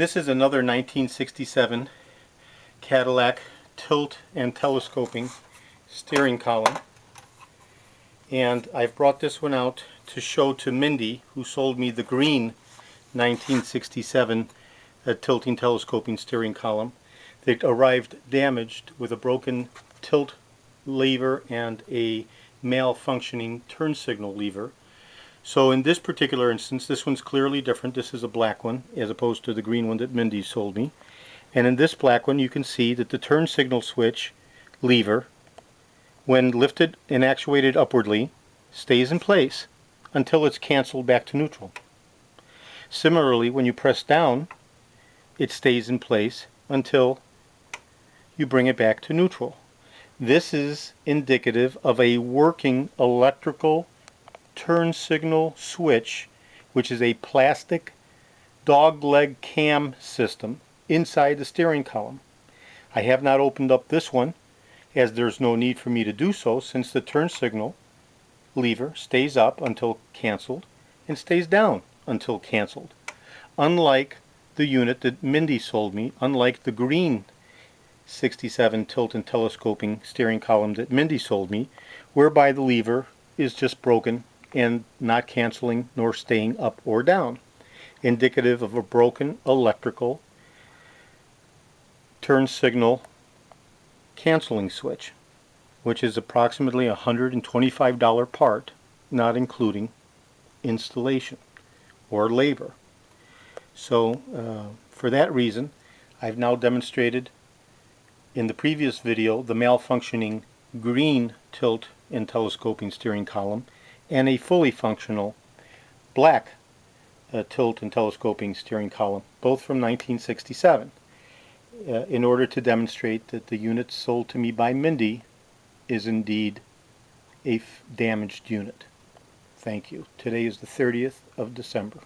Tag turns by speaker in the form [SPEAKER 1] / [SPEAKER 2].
[SPEAKER 1] This is another 1967 Cadillac tilt and telescoping steering column, and I've brought this one out to show to Mindy, who sold me the green 1967 tilting telescoping steering column that arrived damaged with a broken tilt lever and a malfunctioning turn signal lever. So in this particular instance, this one's clearly different. This is a black one as opposed to the green one that Mindy sold me. And in this black one, you can see that the turn signal switch lever, when lifted and actuated upwardly, stays in place until it's canceled back to neutral. Similarly, when you press down, it stays in place until you bring it back to neutral. This is indicative of a working electrical turn signal switch, which is a plastic dogleg cam system inside the steering column. I have not opened up this one, as there's no need for me to do so, since the turn signal lever stays up until canceled and stays down until canceled. Unlike the unit that Mindy sold me, unlike the green 67 tilt and telescoping steering column that Mindy sold me, whereby the lever is just broken and not canceling nor staying up or down, indicative of a broken electrical turn signal canceling switch, which is approximately a $125 part, not including installation or labor. So for that reason, I've now demonstrated in the previous video the malfunctioning green tilt and telescoping steering column and a fully functional black tilt and telescoping steering column, both from 1967, in order to demonstrate that the unit sold to me by Mindy is indeed a damaged unit. Thank you. Today is the 30th of December.